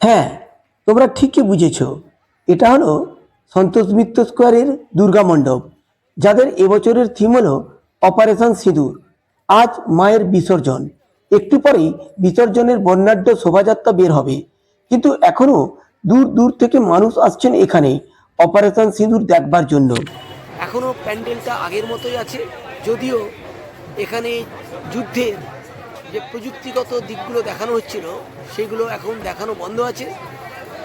হ্যাঁ, তোমরা ঠিকই বুঝেছ। এটা হলো সন্তোষ মিত্র স্কোয়ারের দুর্গা মণ্ডপ, যাদের এবছরের থিম হলো অপারেশন সিঁদুর। আজ মায়ের বিসর্জন, একটু পরেই বিসর্জনের বর্ণাঢ্য শোভাযাত্রা বের হবে, কিন্তু এখনো দূর দূর থেকে মানুষ আসছেন এখানে অপারেশন সিঁদুর দেখবার জন্য। এখনো প্যান্ডেলটা আগের মতোই আছে, যদিও এখানে যুদ্ধের যে প্রযুক্তিগত দিকগুলো দেখানো হচ্ছিল সেগুলো এখন দেখানো বন্ধ আছে,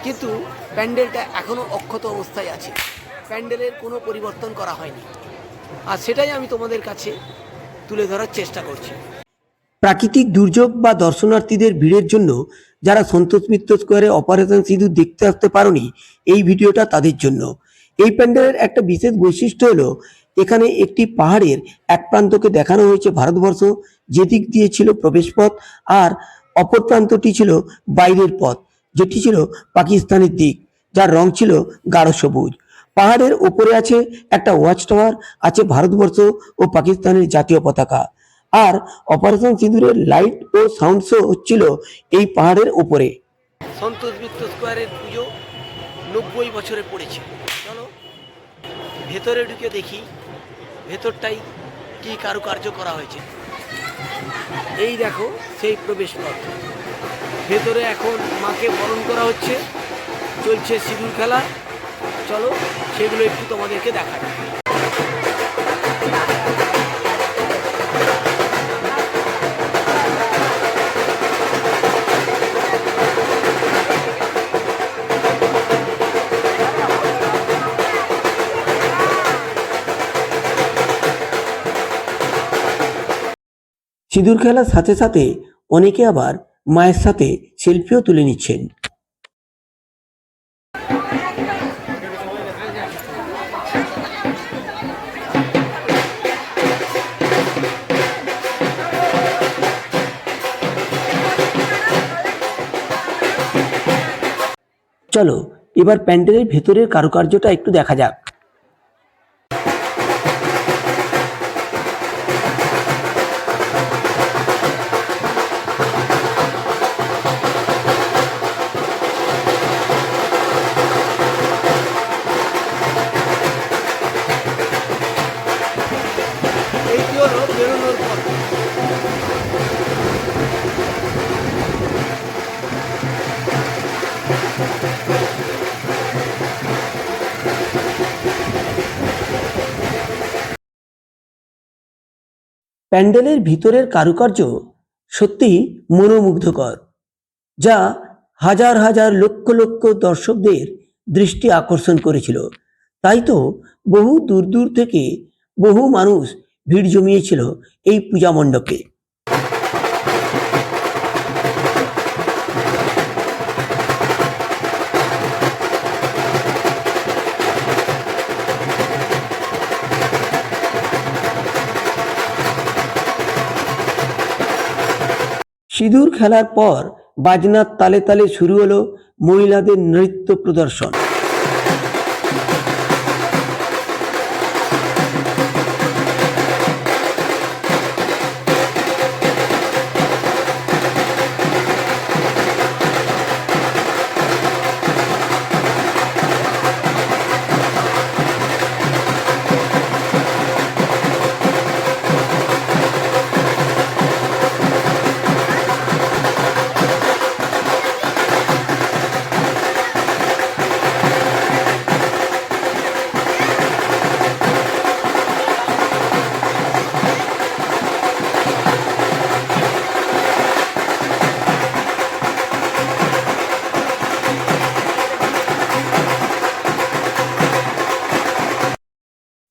কিন্তু প্যান্ডেলটা এখনও অক্ষত অবস্থায় আছে। প্যান্ডেলের কোনো পরিবর্তন করা হয়নি, আর সেটাই আমি তোমাদের কাছে তুলে ধরার চেষ্টা করছি। প্রাকৃতিক দুর্যোগ বা দর্শনার্থীদের ভিড়ের জন্য যারা সন্তোষ মিত্র স্কোয়ারে অপারেশন সিঁদুর দেখতে আসতে পারোনি, এই ভিডিওটা তাদের জন্য। এই প্যান্ডেলের একটা বিশেষ বৈশিষ্ট্য হলো এখানে একটি পাহাড়ের এক প্রান্তকে দেখানো হয়েছে ভারতবর্ষ, যেদিক দিয়ে ছিল প্রবেশপথ, আর অপর প্রান্তটি ছিল বাইরের পথ, যেটি ছিল পাকিস্তানের দিক, যার রং ছিল গাঢ় সবুজ। পাহাড়ের ওপরে আছে একটা ওয়াচ টাওয়ার, আছে ভারতবর্ষ ও পাকিস্তানের জাতীয় পতাকা। আর অপারেশন সিঁদুরের লাইট ও সাউন্ড শো হচ্ছিল এই পাহাড়ের উপরে। সন্তোষ মিত্র স্কোয়ারের পুজো 90 বছরে পড়েছে। চলো ভেতরে ঢুকে দেখি ভেতরটাই কি কারুকার্য করা হয়েছে। এই দেখো সেই প্রবেশ পথ, ভেতরে এখন মাকে বরণ করা হচ্ছে, চলছে সিঁদুর খেলা। চলো সেগুলো একটু তোমাদেরকে দেখাই। সিঁদুর খেলার সাথে সাথে অনেকে আবার মায়ের সাথে সেলফিও তুলে নিচ্ছেন। চলো এবার প্যান্ডেলের ভেতরের কারুকার্যটা একটু দেখা যাক। প্যান্ডেলের ভিতরের কারুকার্য সত্যিই মনোমুগ্ধকর, যা হাজার হাজার লক্ষ লক্ষ দর্শকদের দৃষ্টি আকর্ষণ করেছিল। তাই তো বহু দূর দূর থেকে বহু মানুষ ভিড় জমিয়েছিল এই পূজা মণ্ডপে। সিঁদুর খেলার পর বাজনার তালে তালে শুরু হলো মহিলাদের নৃত্য প্রদর্শন।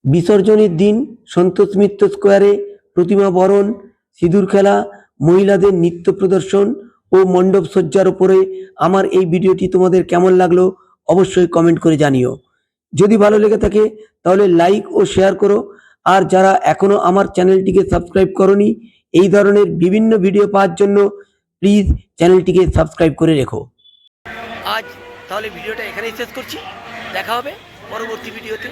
বিসর্জনের দিন সন্তোষ মিত্র স্কোয়ারে প্রতিমা বরণ, সিঁদুর খেলা, মহিলাদের নৃত্য প্রদর্শন ও মণ্ডপ সজ্জার উপরে আমার এই ভিডিওটি তোমাদের কেমন লাগলো অবশ্যই কমেন্ট করে জানিও। যদি ভালো লেগে থাকে তাহলে লাইক ও শেয়ার করো, আর যারা এখনো আমার চ্যানেলটিকে সাবস্ক্রাইব করোনি, এই ধরনের বিভিন্ন ভিডিও পাওয়ার জন্য প্লিজ চ্যানেলটিকে সাবস্ক্রাইব করে রেখো। আজ তাহলে ভিডিওটা এখানেই শেষ করছি, দেখা হবে পরবর্তী ভিডিওতে।